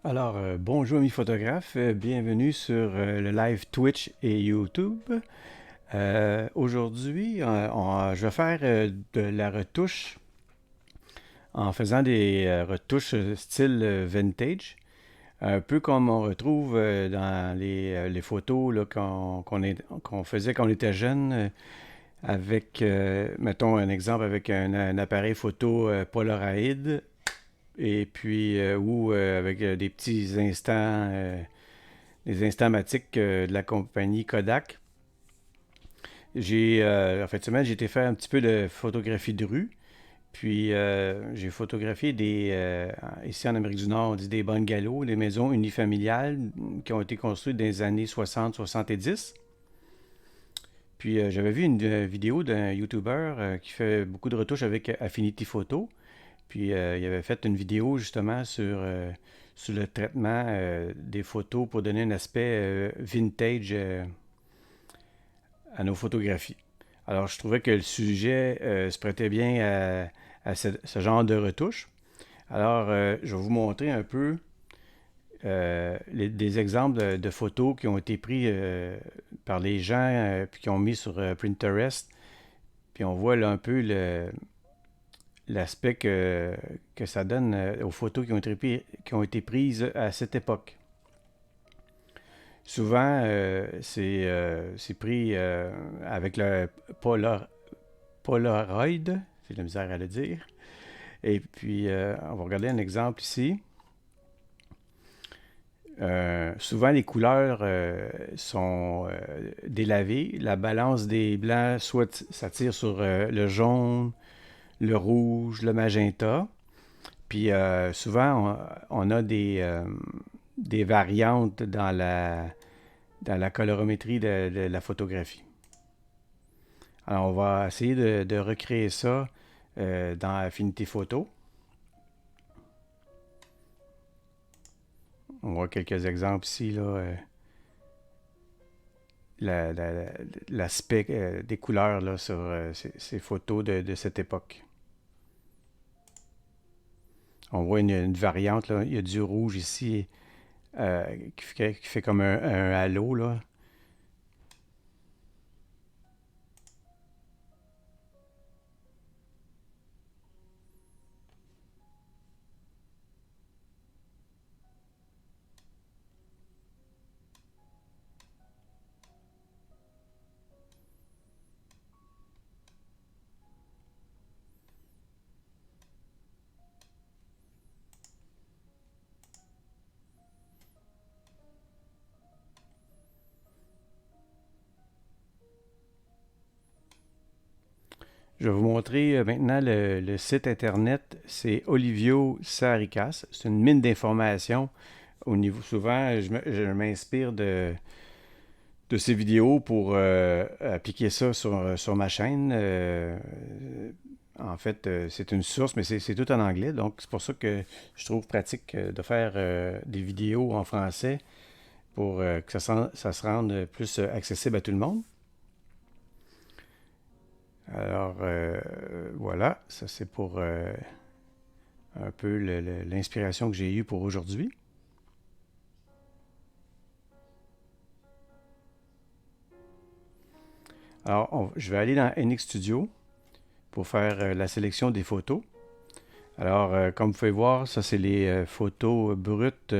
Bonjour amis photographes, bienvenue sur le live Twitch et YouTube. Aujourd'hui, je vais faire de la retouche en faisant des retouches style vintage, un peu comme on retrouve dans les photos là, qu'on faisait quand on était jeune, avec, mettons un exemple, avec un appareil photo Polaroid, et puis ou avec des instamatiques de la compagnie Kodak. En fait, semaine, j'ai été faire un petit peu de photographie de rue. Puis j'ai photographié ici en Amérique du Nord, on dit des bungalows, des maisons unifamiliales qui ont été construites dans les années 60-70. Puis j'avais vu une vidéo d'un YouTuber qui fait beaucoup de retouches avec Affinity Photo. Puis il avait fait une vidéo justement sur le traitement des photos pour donner un aspect vintage à nos photographies. Alors je trouvais que le sujet se prêtait bien à ce genre de retouche. Alors je vais vous montrer un peu des exemples de photos qui ont été pris par les gens puis qui ont mis sur Pinterest. Puis on voit là un peu l'aspect que ça donne aux photos qui ont été prises à cette époque. Souvent, c'est pris avec le Polaroid, c'est de la misère à le dire. Et puis, on va regarder un exemple ici. Souvent, les couleurs sont délavées. La balance des blancs, soit ça tire sur le jaune, le rouge, le magenta. Puis souvent, on a des variantes dans la colorimétrie de la photographie. Alors, on va essayer de recréer ça dans Affinity Photo. On voit quelques exemples ici, là. L'aspect des couleurs là, sur ces photos de cette époque. On voit une variante, là. Il y a du rouge ici qui fait comme un halo, là. Je vais vous montrer maintenant le site internet. C'est Olivio Saricas. C'est une mine d'informations. Au niveau, souvent, je m'inspire de ces vidéos pour appliquer ça sur ma chaîne. En fait, c'est une source, mais c'est tout en anglais. Donc, c'est pour ça que je trouve pratique de faire des vidéos en français pour que ça se rende plus accessible à tout le monde. Alors, voilà, ça c'est pour un peu l'inspiration que j'ai eue pour aujourd'hui. Alors, je vais aller dans NX Studio pour faire la sélection des photos. Alors, comme vous pouvez voir, ça c'est les photos brutes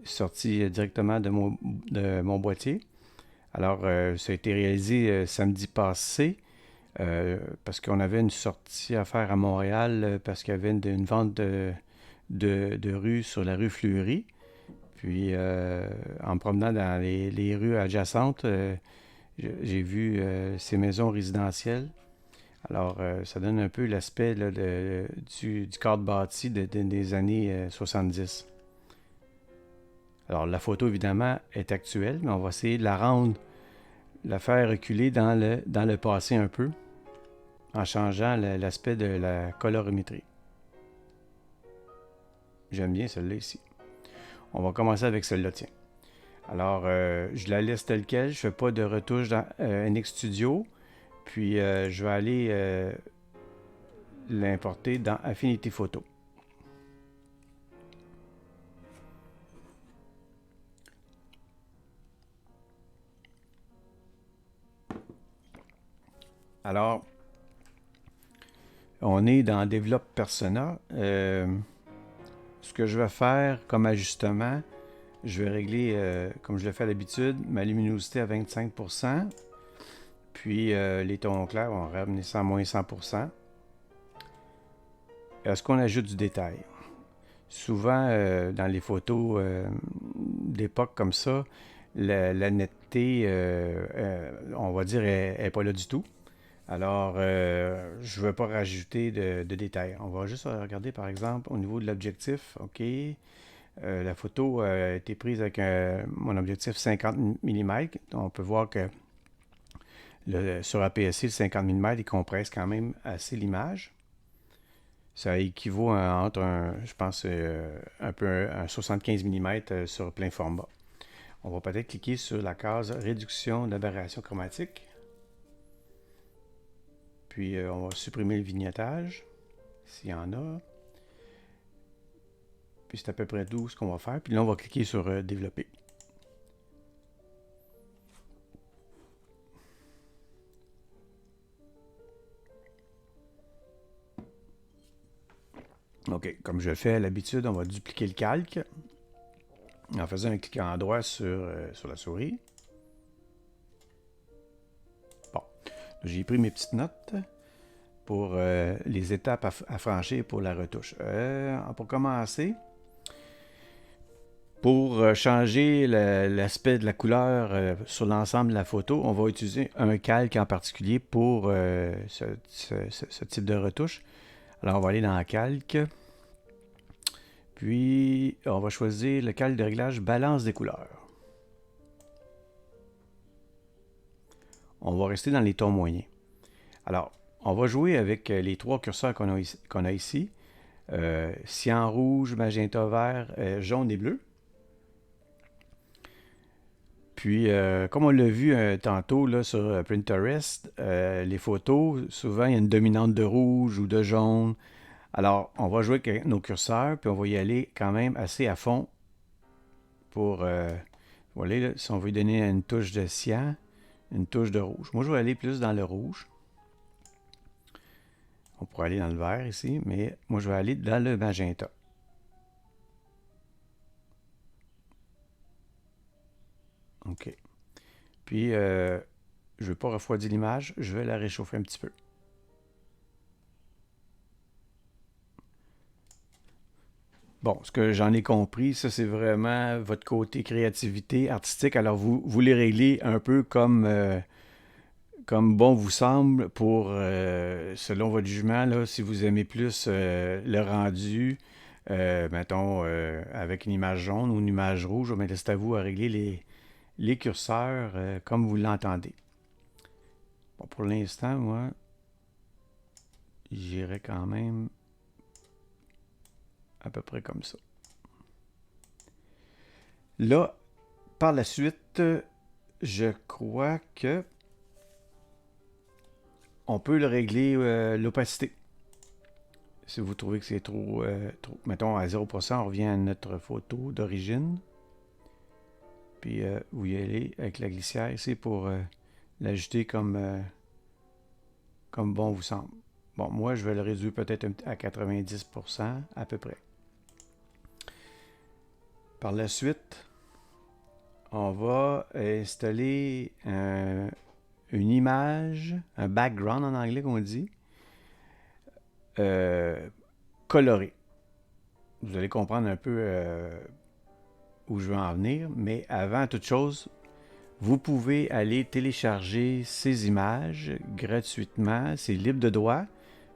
sorties directement de mon boîtier. Alors, ça a été réalisé samedi passé parce qu'on avait une sortie à faire à Montréal parce qu'il y avait une vente de rue sur la rue Fleury. Puis, en me promenant dans les rues adjacentes, j'ai vu ces maisons résidentielles. Alors, ça donne un peu l'aspect là, du cadre bâti des années 70. Alors, la photo, évidemment, est actuelle, mais on va essayer de la faire reculer dans le passé un peu, en changeant l'aspect de la colorimétrie. J'aime bien celle-là ici. On va commencer avec celle-là, tiens. Alors, je la laisse telle quelle. Je ne fais pas de retouche dans NX Studio. Puis, je vais aller l'importer dans Affinity Photo. Alors, on est dans Develop Persona. Ce que je vais faire comme ajustement, je vais régler, comme je le fais à l'habitude, ma luminosité à 25%. Puis les tons clairs, on va ramener ça à moins 100%. Est-ce qu'on ajoute du détail? Souvent, dans les photos d'époque comme ça, la netteté, on va dire, n'est pas là du tout. Alors, je ne veux pas rajouter de détails. On va juste regarder, par exemple, au niveau de l'objectif. OK. La photo a été prise avec mon objectif 50 mm. On peut voir que sur APS-C, le 50 mm, il compresse quand même assez l'image. Ça équivaut entre je pense, un peu un 75 mm sur plein format. On va peut-être cliquer sur la case réduction d'aberration chromatique. Puis on va supprimer le vignettage, s'il y en a. Puis c'est à peu près tout ce qu'on va faire. Puis là, on va cliquer sur développer. OK, comme je le fais à l'habitude, on va dupliquer le calque en faisant un clic en droit sur la souris. Bon, j'ai pris mes petites notes pour les étapes à franchir pour la retouche. Pour commencer, pour changer l'aspect de la couleur sur l'ensemble de la photo, on va utiliser un calque en particulier pour ce type de retouche. Alors, on va aller dans calque. Puis, on va choisir le calque de réglage balance des couleurs. On va rester dans les tons moyens. Alors, on va jouer avec les trois curseurs qu'on a ici. Cyan, rouge, magenta, vert, jaune et bleu. Puis, comme on l'a vu tantôt là, sur Pinterest, les photos, souvent il y a une dominante de rouge ou de jaune. Alors, on va jouer avec nos curseurs, puis on va y aller quand même assez à fond pour, voilà, là, si on veut donner une touche de cyan, une touche de rouge. Moi, je vais aller plus dans le rouge. On pourrait aller dans le vert ici, mais moi, je vais aller dans le magenta. OK. Puis, je ne veux pas refroidir l'image, je vais la réchauffer un petit peu. Bon, ce que j'en ai compris, ça c'est vraiment votre côté créativité artistique. Alors vous les réglez un peu comme bon vous semble pour, selon votre jugement, là, si vous aimez plus le rendu, mettons, avec une image jaune ou une image rouge, mais c'est à vous à régler les curseurs comme vous l'entendez. Bon, pour l'instant, moi, j'irai quand même à peu près comme ça. Là, par la suite, je crois que on peut le régler l'opacité. Si vous trouvez que c'est trop, mettons à 0%, on revient à notre photo d'origine. Puis vous y allez avec la glissière ici pour l'ajuster comme bon vous semble. Bon, moi, je vais le réduire peut-être à 90% à peu près. Par la suite, on va installer une image, un background en anglais qu'on dit, coloré. Vous allez comprendre un peu où je veux en venir, mais avant toute chose, vous pouvez aller télécharger ces images gratuitement, c'est libre de droit.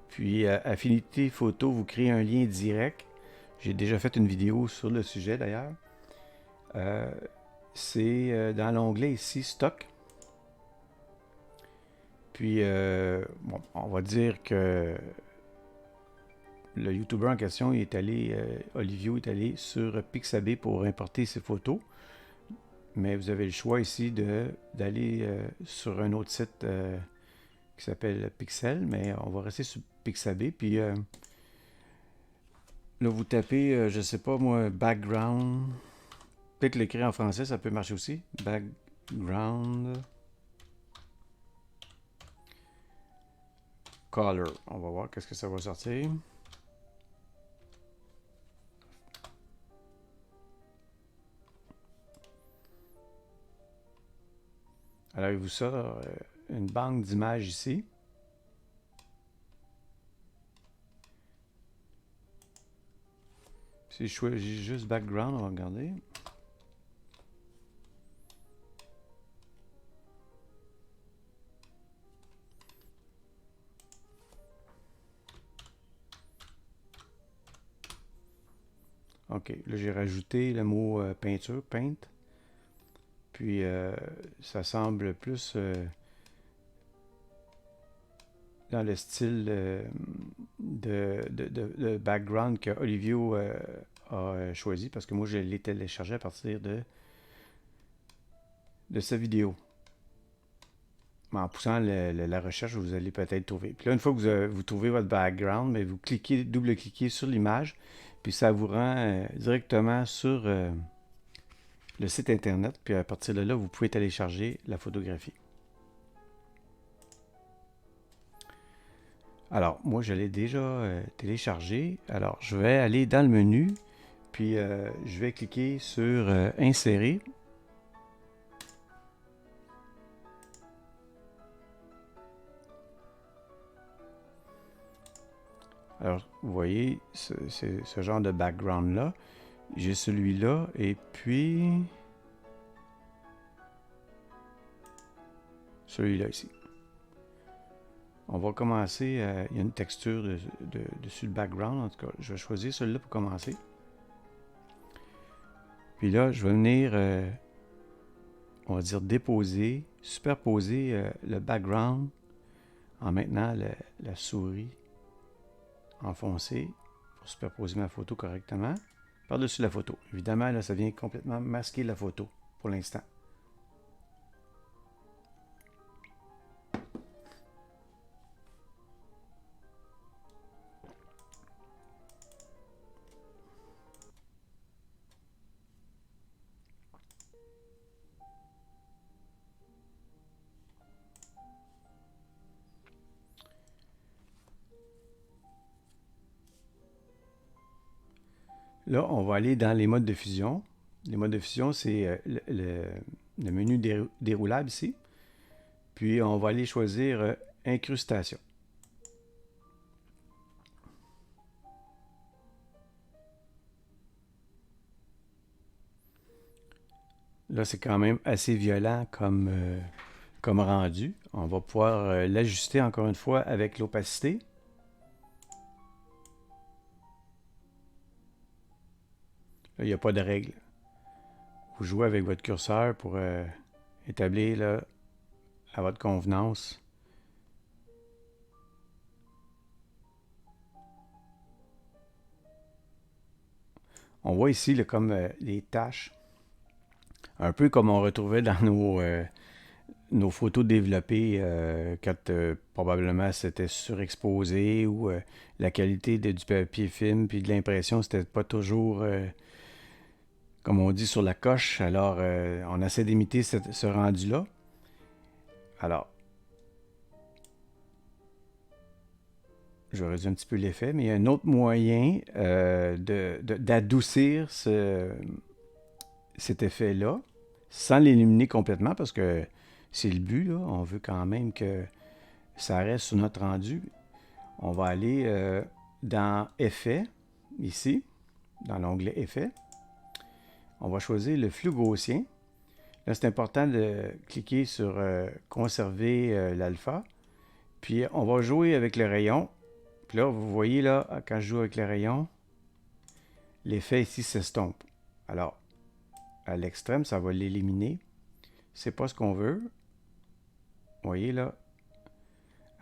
Puis Affinity Photo vous crée un lien direct. J'ai déjà fait une vidéo sur le sujet d'ailleurs. C'est dans l'onglet ici, Stock. Puis, bon, on va dire que le YouTuber en question, Olivio est allé sur Pixabay pour importer ses photos. Mais vous avez le choix ici d'aller sur un autre site qui s'appelle Pixel, mais on va rester sur Pixabay. Puis là, vous tapez, je sais pas moi, background. Peut-être l'écrire en français, ça peut marcher aussi. Background. Color. On va voir qu'est-ce que ça va sortir. Alors, il vous sort une banque d'images ici. Si je choisis juste background, on va regarder. OK, là j'ai rajouté le mot peinture, paint. Puis ça semble plus dans le style de background que Olivio a choisi parce que moi je l'ai téléchargé à partir de sa vidéo. En poussant la recherche, vous allez peut-être trouver. Puis là, une fois que vous trouvez votre background, mais vous cliquez, double-cliquez sur l'image, puis ça vous rend directement sur le site internet. Puis à partir de là, vous pouvez télécharger la photographie. Alors, moi, je l'ai déjà téléchargé. Alors, je vais aller dans le menu, puis je vais cliquer sur Insérer. Alors, vous voyez, c'est ce genre de background-là. J'ai celui-là, et puis celui-là ici. On va commencer, il y a une texture dessus le background, en tout cas, je vais choisir celui-là pour commencer. Puis là, je vais venir, on va dire déposer, superposer le background en maintenant la souris enfoncée pour superposer ma photo correctement par-dessus la photo. Évidemment, là, ça vient complètement masquer la photo pour l'instant. Là, on va aller dans les modes de fusion. Les modes de fusion, c'est le menu déroulable ici. Puis, on va aller choisir incrustation. Là, c'est quand même assez violent comme rendu. On va pouvoir l'ajuster encore une fois avec l'opacité. Là, il n'y a pas de règle. Vous jouez avec votre curseur pour établir là, à votre convenance. On voit ici là, comme les taches, un peu comme on retrouvait dans nos photos développées quand probablement c'était surexposé ou la qualité du papier film puis de l'impression c'était pas toujours comme on dit sur la coche. Alors on essaie d'imiter ce rendu-là. Alors je vais réduire un petit peu l'effet, mais il y a un autre moyen d'adoucir cet effet-là sans l'éliminer complètement parce que c'est le but, là. On veut quand même que ça reste sur notre rendu. On va aller dans Effets, ici, dans l'onglet Effets. On va choisir le flou gaussien. Là, c'est important de cliquer sur Conserver l'alpha. Puis, on va jouer avec le rayon. Puis là, vous voyez, là, quand je joue avec le rayon, l'effet ici s'estompe. Alors, à l'extrême, ça va l'éliminer. C'est pas ce qu'on veut. Vous voyez, là,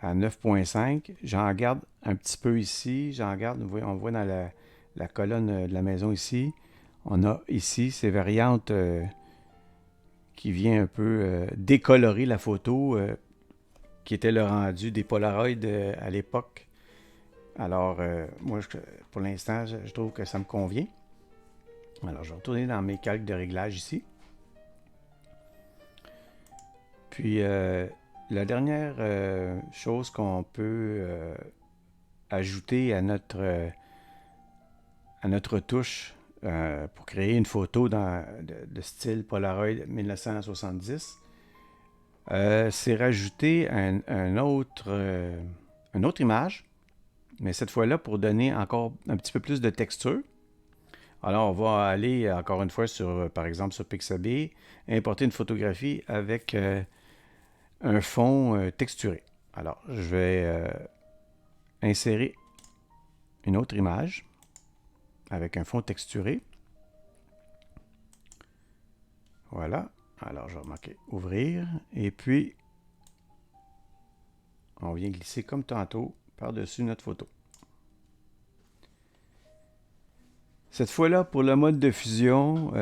à 9.5. J'en garde un petit peu ici. J'en garde, on voit dans la colonne de la maison ici. On a ici ces variantes qui vient un peu décolorer la photo qui était le rendu des Polaroids à l'époque. Alors, moi, pour l'instant, je trouve que ça me convient. Alors, je vais retourner dans mes calques de réglage ici. Puis, La dernière chose qu'on peut ajouter à notre touche pour créer une photo de style Polaroid 1970, c'est rajouter une autre image, mais cette fois-là pour donner encore un petit peu plus de texture. Alors, on va aller encore une fois par exemple, sur Pixabay, importer une photographie avec un fond texturé. Alors, je vais insérer une autre image avec un fond texturé. Voilà. Alors, je vais marquer ouvrir. Et puis, on vient glisser comme tantôt par-dessus notre photo. Cette fois-là, pour le mode de fusion,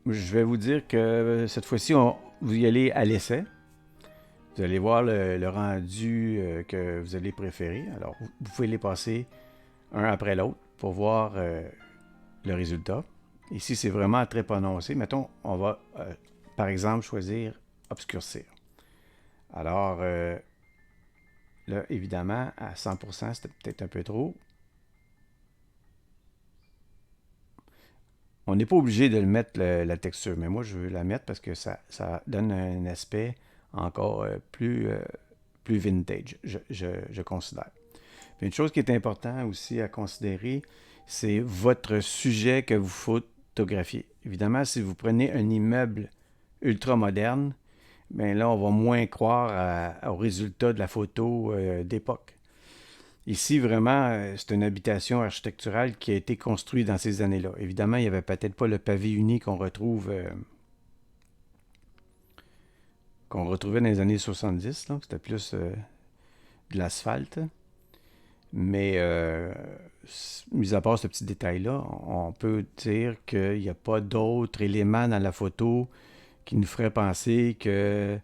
je vais vous dire que cette fois-ci, vous y allez à l'essai. Vous allez voir le rendu que vous allez préférer. Alors, vous pouvez les passer un après l'autre pour voir le résultat. Ici, c'est vraiment très prononcé. Mettons, on va, par exemple, choisir obscurcir. Alors, là, évidemment, à 100%, c'était peut-être un peu trop. On n'est pas obligé de le mettre, la texture, mais moi, je veux la mettre parce que ça donne un aspect encore plus vintage, je considère. Puis une chose qui est importante aussi à considérer, c'est votre sujet que vous photographiez. Évidemment, si vous prenez un immeuble ultra moderne, bien là, on va moins croire au résultat de la photo d'époque. Ici, vraiment, c'est une habitation architecturale qui a été construite dans ces années-là. Évidemment, il n'y avait peut-être pas le pavé uni qu'on retrouvait dans les années 70. C'était plus de l'asphalte. Mais, mis à part ce petit détail-là, on peut dire qu'il n'y a pas d'autres éléments dans la photo qui nous feraient penser que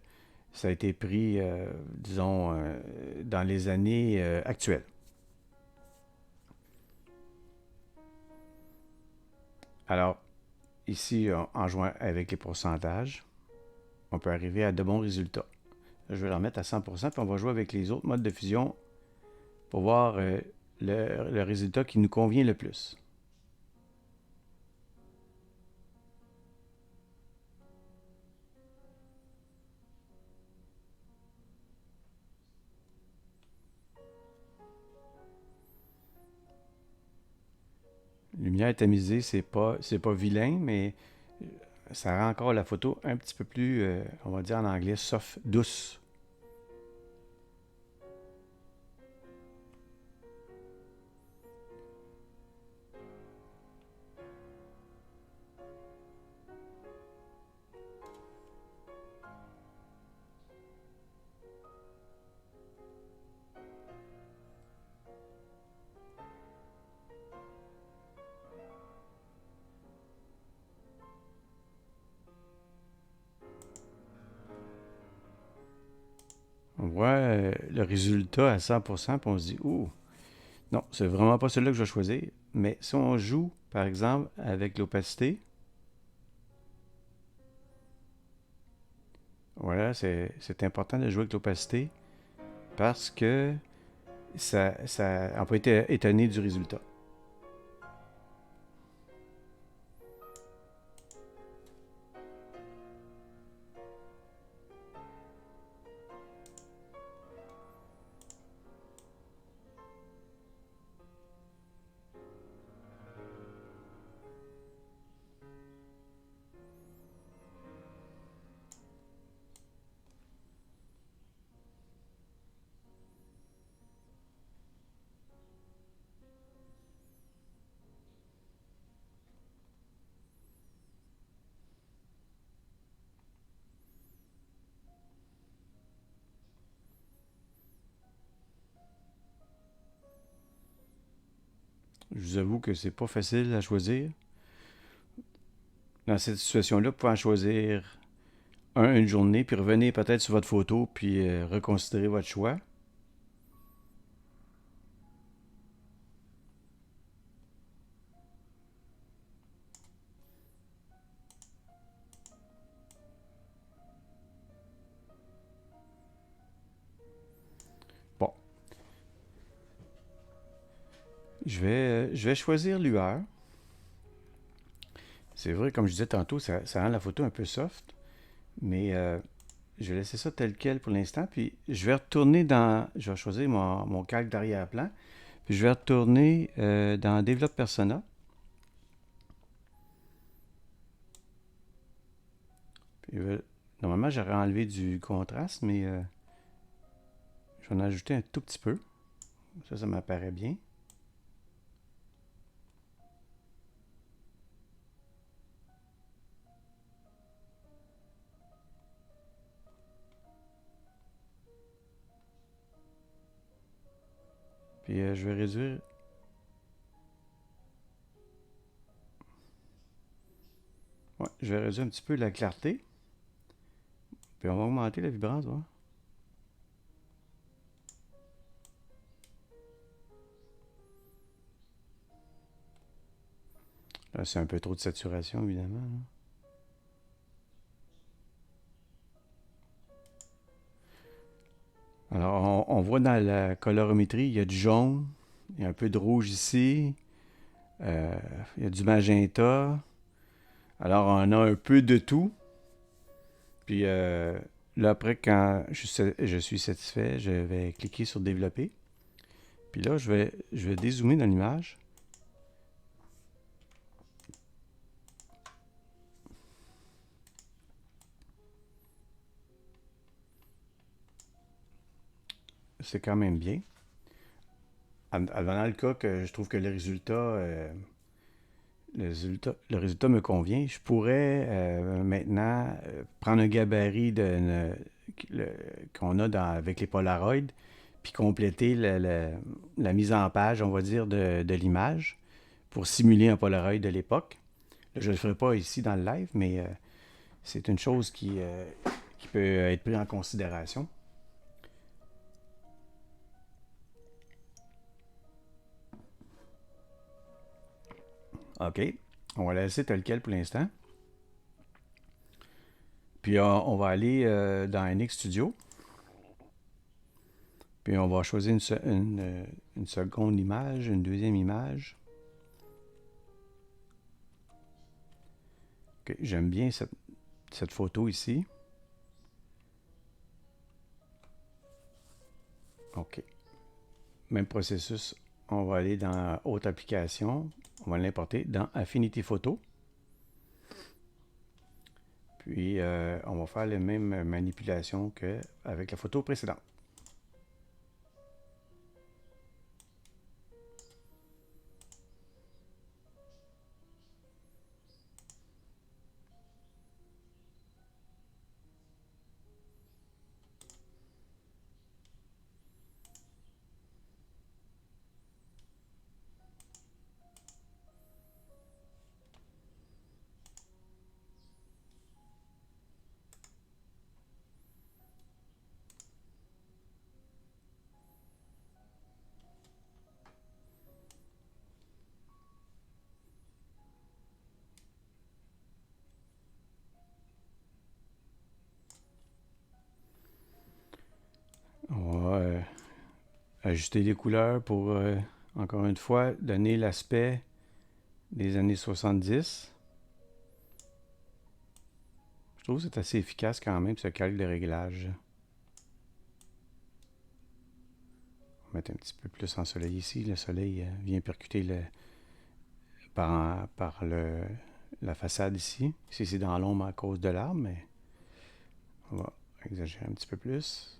ça a été pris, disons, dans les années actuelles. Alors, ici, en jouant avec les pourcentages, on peut arriver à de bons résultats. Je vais le remettre à 100%, puis on va jouer avec les autres modes de fusion pour voir le résultat qui nous convient le plus. Lumière tamisée, c'est pas vilain, mais ça rend encore la photo un petit peu plus, on va dire en anglais, soft, douce. On voit le résultat à 100%, puis on se dit, ouh, non, c'est vraiment pas celui-là que je vais choisir. Mais si on joue, par exemple, avec l'opacité, voilà, c'est important de jouer avec l'opacité parce que on peut être étonné du résultat. Je vous avoue que c'est pas facile à choisir. Dans cette situation-là, vous pouvez en choisir une journée, puis revenir peut-être sur votre photo, puis reconsidérer votre choix. Je vais choisir lueur. C'est vrai, comme je disais tantôt, ça rend la photo un peu soft, mais je vais laisser ça tel quel pour l'instant. Puis je vais retourner dans. Je vais choisir mon calque d'arrière-plan. Puis je vais retourner dans Develop Persona. Puis, normalement, j'aurais enlevé du contraste, mais je vais en ajouter un tout petit peu. Ça m'apparaît bien. Puis je vais réduire. Ouais, je vais réduire un petit peu la clarté. Puis on va augmenter la vibrance, ouais. Là, c'est un peu trop de saturation, évidemment, là. Alors, on voit dans la colorimétrie, il y a du jaune, il y a un peu de rouge ici, euh, il y a du magenta. Alors, on a un peu de tout. Puis là, après, quand je suis satisfait, je vais cliquer sur développer. Puis là, je vais dézoomer dans l'image. C'est quand même bien. Dans le cas que je trouve que le résultat me convient, je pourrais maintenant prendre un gabarit qu'on a avec les Polaroids, puis compléter la mise en page, on va dire, de l'image pour simuler un Polaroid de l'époque. Là, je ne le ferai pas ici dans le live, mais c'est une chose qui peut être prise en considération. OK. On va la laisser tel quel pour l'instant. Puis on va aller dans NX Studio. Puis on va choisir une seconde image, une deuxième image. Okay, j'aime bien cette photo ici. OK. Même processus, on va aller dans Autre application. On va l'importer dans Affinity Photo. Puis on va faire les mêmes manipulations qu'avec la photo précédente. On va ajuster les couleurs pour, encore une fois, donner l'aspect des années 70. Je trouve que c'est assez efficace quand même, ce calque de réglage. On va mettre un petit peu plus ensoleillé ici. Le soleil vient percuter par la façade ici. Ici, c'est dans l'ombre à cause de l'arbre, mais on va exagérer un petit peu plus.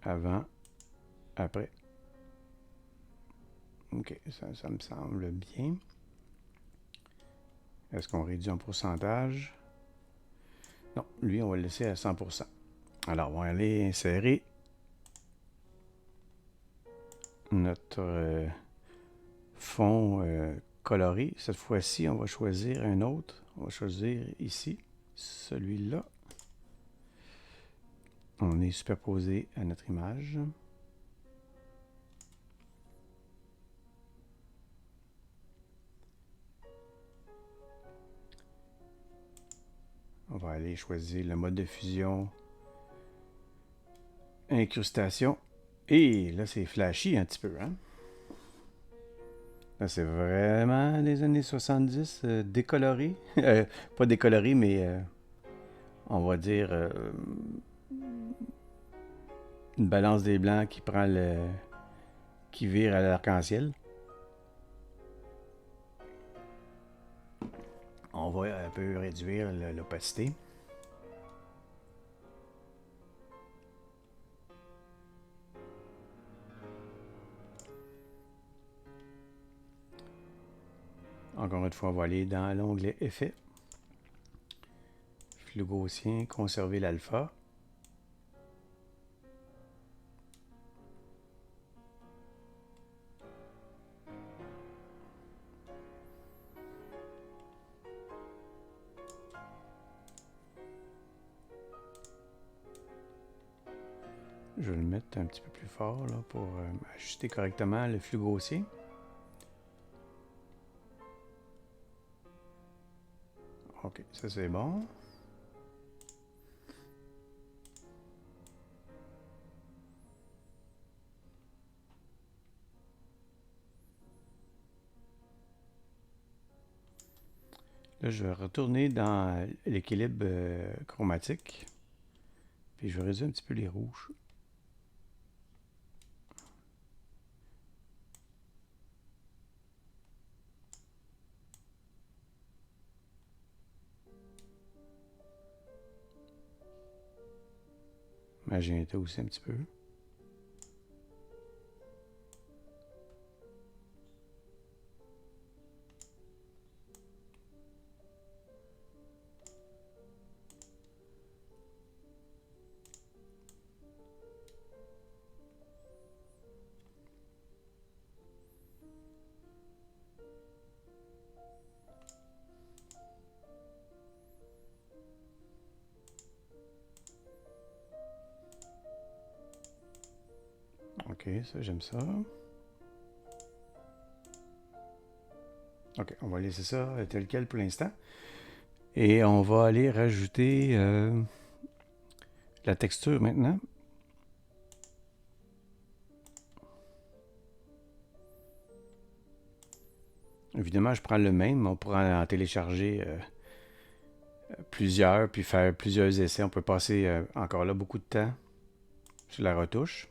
Avant, après. Ok, ça me semble bien. Est-ce qu'on réduit en pourcentage? Non, lui, on va le laisser à 100%. Alors, on va aller insérer notre fond coloré. Cette fois-ci, on va choisir un autre. On va choisir ici, celui-là. On est superposé à notre image. On va aller choisir le mode de fusion, incrustation. Et là, c'est flashy un petit peu, hein? Là, c'est vraiment des années 70, décoloré. Pas décoloré, mais on va dire une balance des blancs qui prend le... qui vire à l'arc-en-ciel. On va un peu réduire l'opacité. Encore une fois, on va aller dans l'onglet Effets. Flux gaussien, conserver l'alpha. Je vais le mettre un petit peu plus fort là, pour ajuster correctement le flux gaussier. Ok, ça c'est bon. Là, je vais retourner dans l'équilibre chromatique. Puis je vais réduire un petit peu les rouges. Magenta aussi un petit peu. Ok, ça j'aime ça. Ok, on va laisser ça tel quel pour l'instant. Et on va aller rajouter la texture maintenant. Évidemment, je prends le même. On pourra en télécharger plusieurs, puis faire plusieurs essais. On peut passer encore là beaucoup de temps sur la retouche.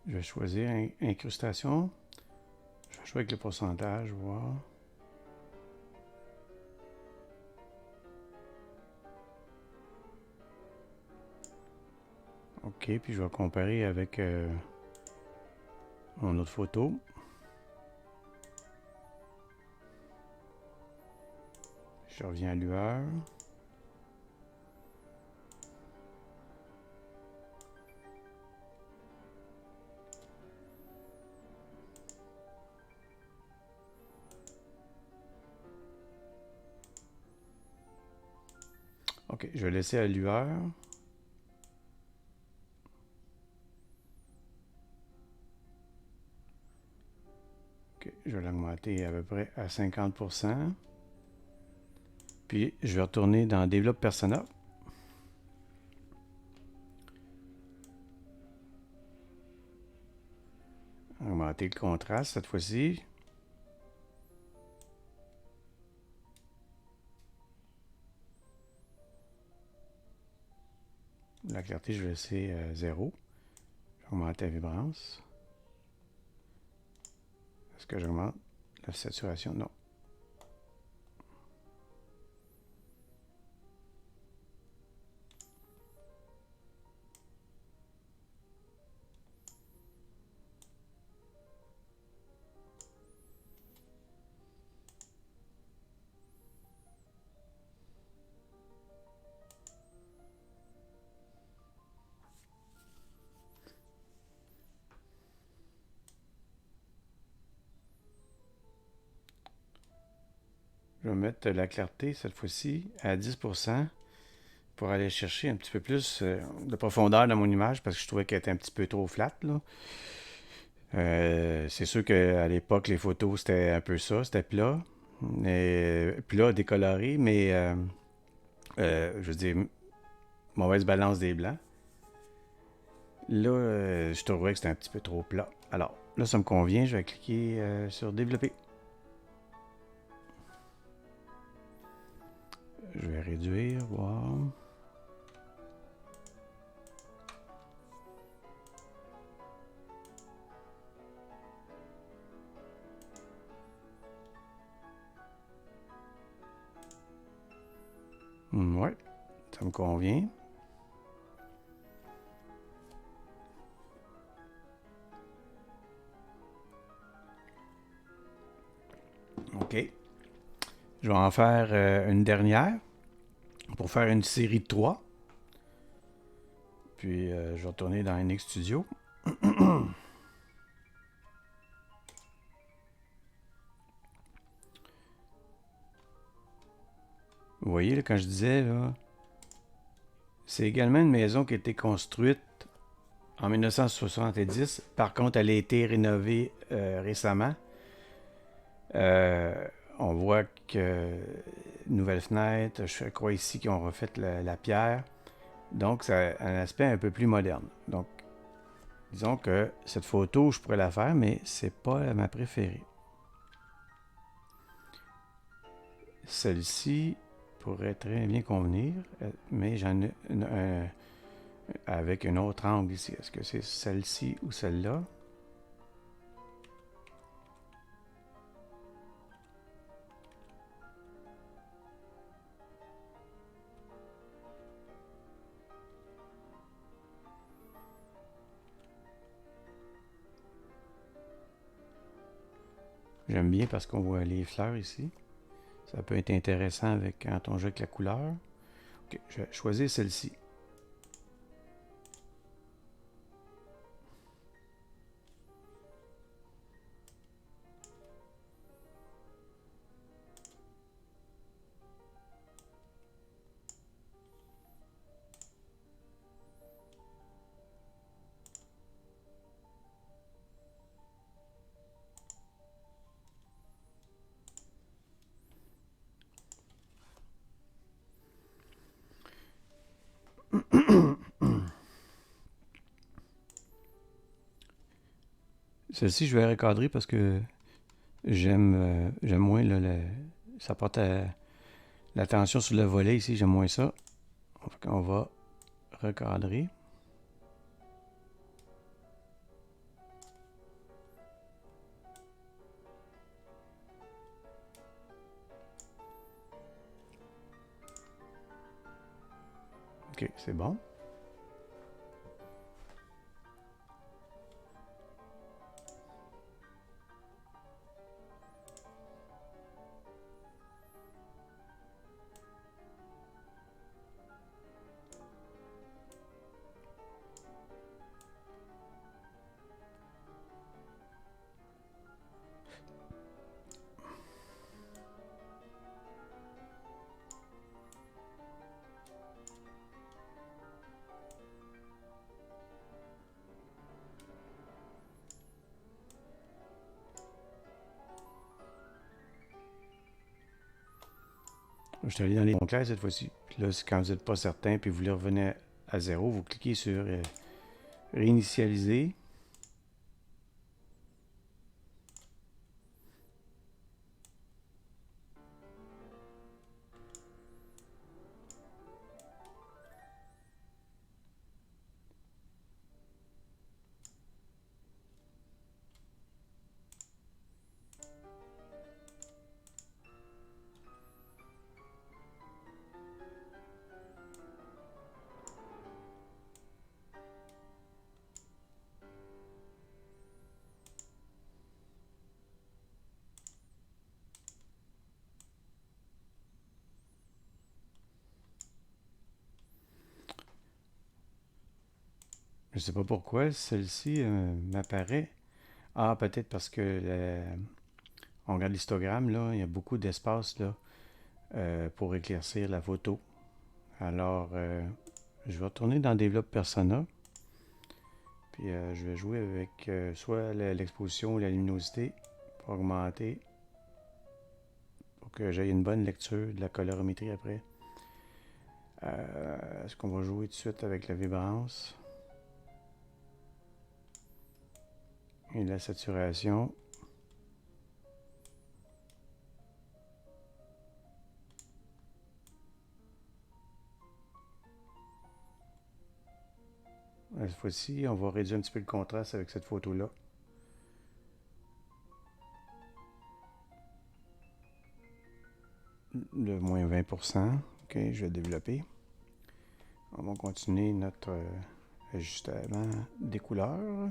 Je vais choisir incrustation. Je vais jouer avec le pourcentage, voir. OK, puis je vais comparer avec mon autre photo. Je reviens à lueur. OK, je vais laisser à lueur. OK, je vais l'augmenter à peu près à 50%. Puis, je vais retourner dans Develop Persona. Augmenter le contraste cette fois-ci. La clarté, je vais laisser 0. Je vais augmenter la vibrance. Est-ce que j'augmente la saturation? Non. Je vais mettre la clarté cette fois-ci à 10% pour aller chercher un petit peu plus de profondeur dans mon image parce que je trouvais qu'elle était un petit peu trop flat, là. C'est sûr qu'à l'époque, les photos, c'était un peu ça, c'était plat. Plat, décoloré, mais je veux dire, mauvaise balance des blancs. Là, je trouvais que c'était un petit peu trop plat. Alors, là, ça me convient, je vais cliquer sur développer. Je vais réduire, voir. Ouais, ça me convient. OK. Je vais en faire une dernière pour faire une série de 3. Puis, je vais retourner dans NX Studio. Vous voyez, là, quand je disais, là, c'est également une maison qui a été construite en 1970. Par contre, elle a été rénovée récemment. On voit que nouvelles fenêtres, je crois ici qu'ils ont refait la pierre. Donc, ça a un aspect un peu plus moderne. Donc, disons que cette photo, je pourrais la faire, mais c'est pas ma préférée. Celle-ci pourrait très bien convenir, mais j'en ai avec un autre angle ici. Est-ce que c'est celle-ci ou celle-là? J'aime bien parce qu'on voit les fleurs ici. Ça peut être intéressant avec, quand on joue avec la couleur. Ok, je vais choisir celle-ci. Celle-ci, je vais recadrer parce que j'aime moins ça porte l'attention sur le volet ici, j'aime moins ça. On va recadrer. Ok, c'est bon. Je suis allé dans les onglets cette fois-ci. Puis là, quand vous n'êtes pas certain puis vous voulez revenir à zéro, vous cliquez sur réinitialiser. Je ne sais pas pourquoi celle-ci m'apparaît. Ah, peut-être parce que on regarde l'histogramme, là, il y a beaucoup d'espace là pour éclaircir la photo. Alors, je vais retourner dans Develop Persona. Puis je vais jouer avec soit l'exposition ou la luminosité pour augmenter, pour que j'aie une bonne lecture de la colorimétrie après. Est-ce qu'on va jouer tout de suite avec la vibrance et la saturation? Cette fois-ci, on va réduire un petit peu le contraste avec cette photo-là. De moins 20%. OK, je vais développer. On va continuer notre ajustement des couleurs.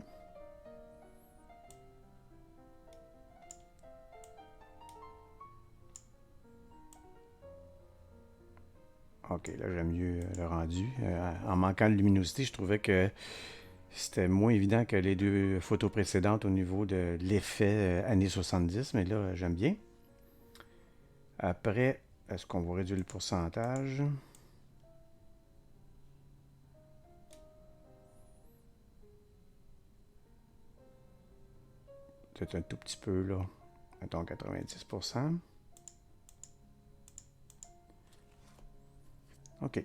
OK, là j'aime mieux le rendu. En manquant de luminosité, je trouvais que c'était moins évident que les deux photos précédentes au niveau de l'effet années 70, mais là j'aime bien. Après, est-ce qu'on va réduire le pourcentage? Peut-être un tout petit peu là. Mettons 90%. OK.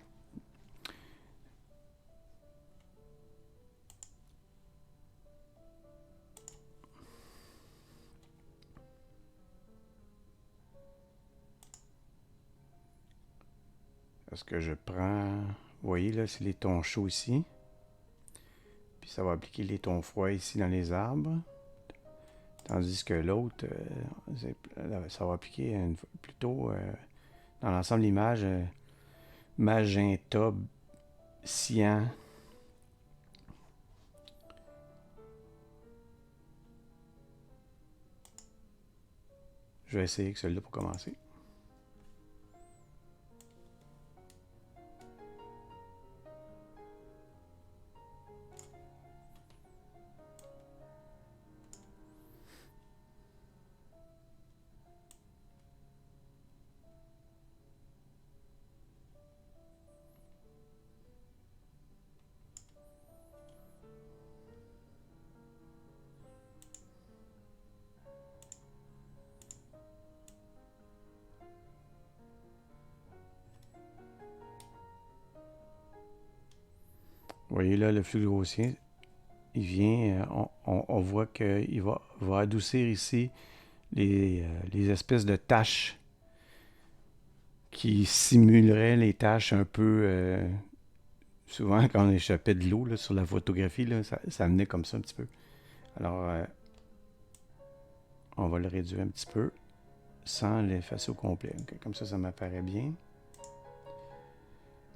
Est-ce que je prends... Vous voyez là, c'est les tons chauds ici. Puis ça va appliquer les tons froids ici dans les arbres. Tandis que l'autre, ça va appliquer plutôt dans l'ensemble de l'image magenta, cyan. Je vais essayer avec celui-là pour commencer. Vous voyez là, le flux grossier, il vient, on voit qu'il va adoucir ici les espèces de taches qui simuleraient les taches un peu... souvent, quand on échappait de l'eau sur la photographie, là, ça venait comme ça un petit peu. Alors, on va le réduire un petit peu sans l'effacer au complet. Okay, comme ça m'apparaît bien.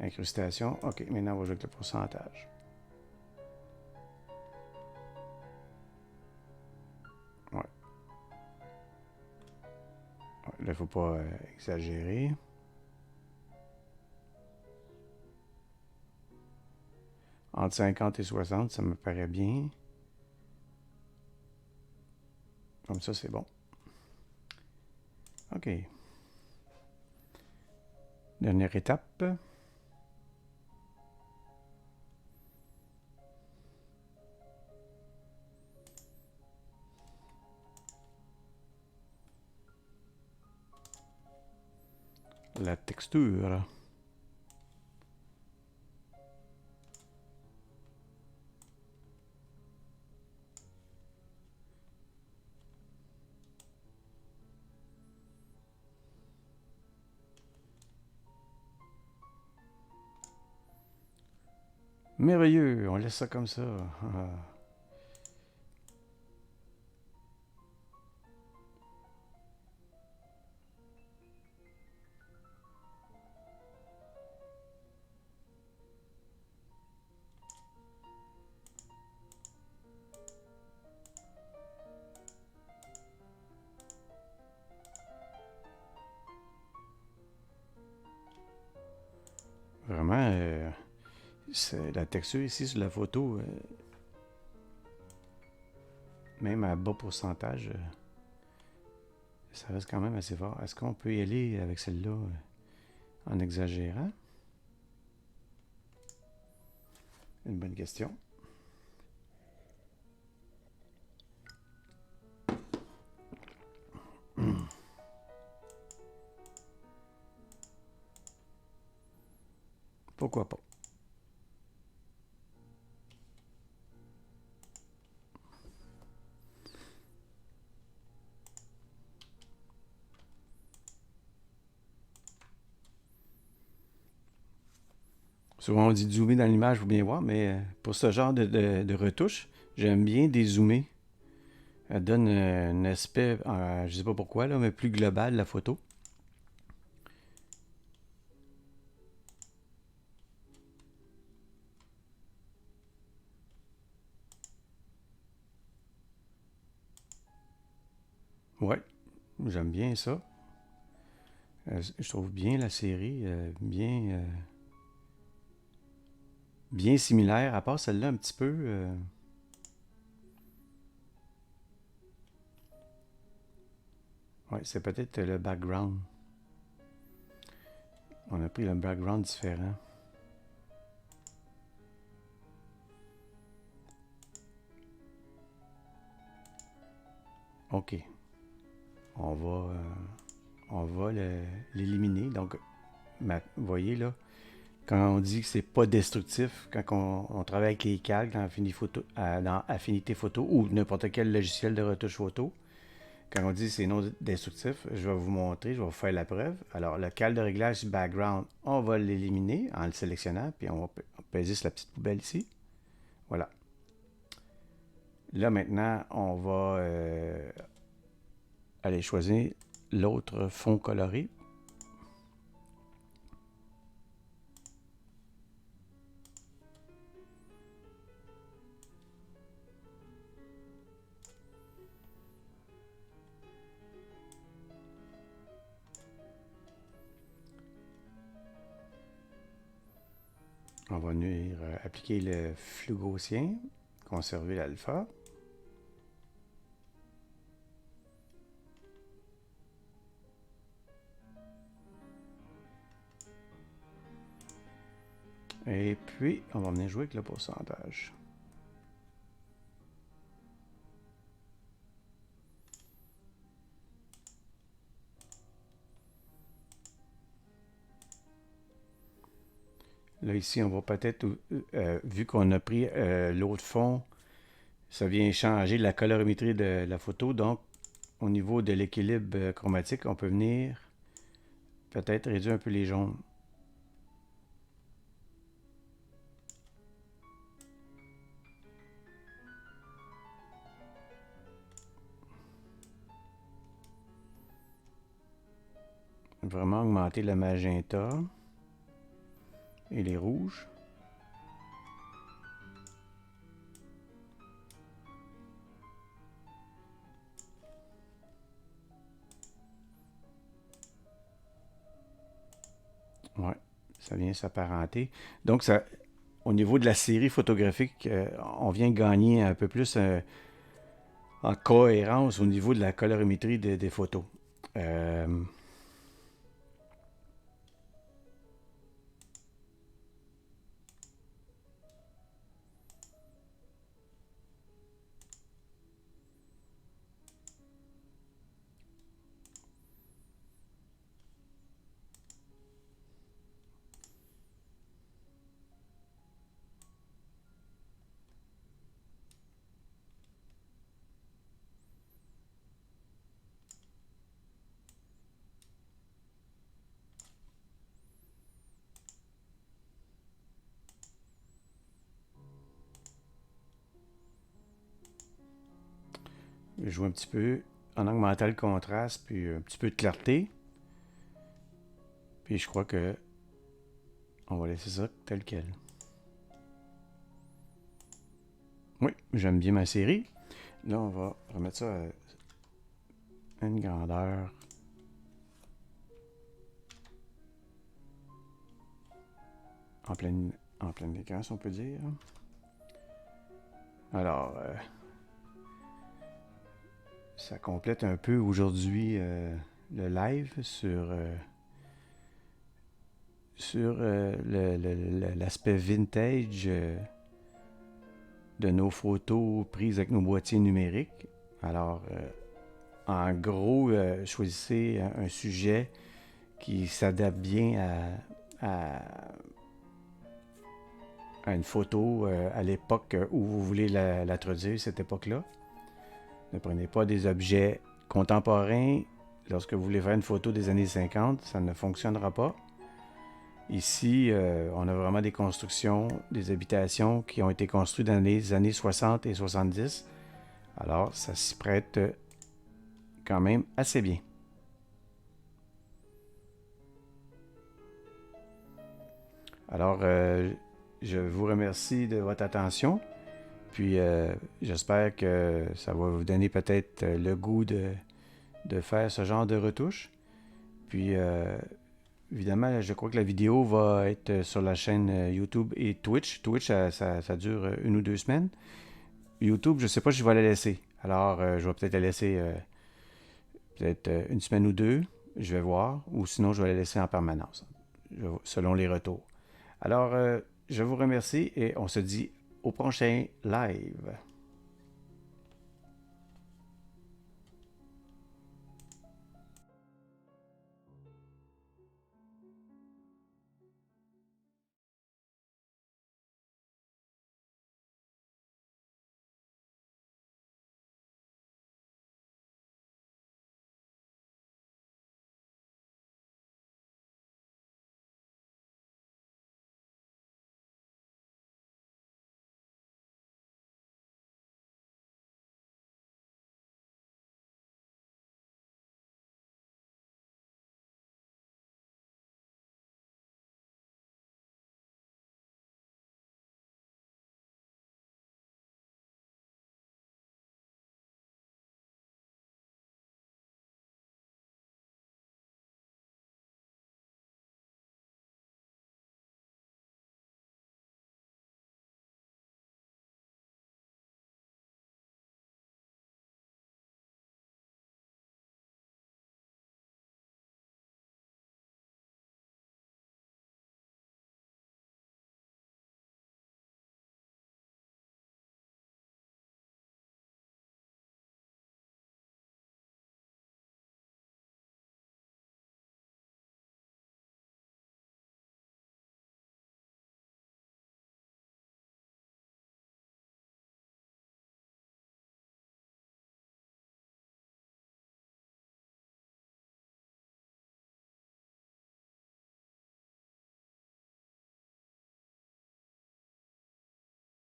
Incrustation. OK, maintenant, on va jouer avec le pourcentage. Ouais. Là, il ne faut pas exagérer. Entre 50 et 60, ça me paraît bien. Comme ça, c'est bon. OK. Dernière étape. la texture. Merveilleux, on laisse ça comme ça. Ah. Vraiment, la texture ici sur la photo, même à bas pourcentage, ça reste quand même assez fort. Est-ce qu'on peut y aller avec celle-là en exagérant? Une bonne question. Pourquoi pas? Souvent on dit de zoomer dans l'image pour bien voir, mais pour ce genre de retouche, j'aime bien dézoomer. Elle donne un aspect, je sais pas pourquoi, là, mais plus global de la photo. Ouais, j'aime bien ça. Je trouve bien la série, bien similaire, à part celle-là un petit peu. Ouais, c'est peut-être le background. On a pris le background différent. OK. On va, euh, on va l'éliminer. Donc, vous voyez là, quand on dit que c'est pas destructif, quand on travaille avec les calques dans Affinité Photo ou n'importe quel logiciel de retouche photo, quand on dit que c'est non destructif, je vais vous montrer, je vais vous faire la preuve. Alors, le calque de réglage background, on va l'éliminer en le sélectionnant, puis on va peser sur la petite poubelle ici. Voilà. Là, maintenant, on va aller choisir l'autre fond coloré. On va venir appliquer le flou gaussien, conserver l'alpha. Et puis, on va venir jouer avec le pourcentage. Là, ici, on va peut-être, vu qu'on a pris l'autre fond, ça vient changer la colorimétrie de la photo. Donc, au niveau de l'équilibre chromatique, on peut venir peut-être réduire un peu les jaunes. Vraiment augmenter le magenta et les rouges. Ouais, ça vient s'apparenter. Donc, ça, au niveau de la série photographique, on vient gagner un peu plus en cohérence au niveau de la colorimétrie des photos. Euh, vais jouer un petit peu en augmentant le contraste, puis un petit peu de clarté. Puis je crois que on va laisser ça tel quel. Oui, j'aime bien ma série. Là, on va remettre ça à une grandeur. En plein écran, si on peut dire. Alors, ça complète un peu aujourd'hui le live sur l'aspect vintage de nos photos prises avec nos boîtiers numériques. Alors, en gros, choisissez un sujet qui s'adapte bien à une photo à l'époque où vous voulez la traduire, cette époque-là. Ne prenez pas des objets contemporains. Lorsque vous voulez faire une photo des années 50, ça ne fonctionnera pas. Ici, on a vraiment des constructions, des habitations qui ont été construites dans les années 60 et 70. Alors, ça s'y prête quand même assez bien. Alors, je vous remercie de votre attention. Puis, j'espère que ça va vous donner peut-être le goût de faire ce genre de retouches. Puis, évidemment, je crois que la vidéo va être sur la chaîne YouTube et Twitch. Twitch, ça dure 1 ou 2 semaines. YouTube, je ne sais pas si je vais la laisser. Alors, je vais peut-être la laisser peut-être 1 semaine ou 2. Je vais voir. Ou sinon, je vais la laisser en permanence, selon les retours. Alors, je vous remercie et on se dit au prochain live.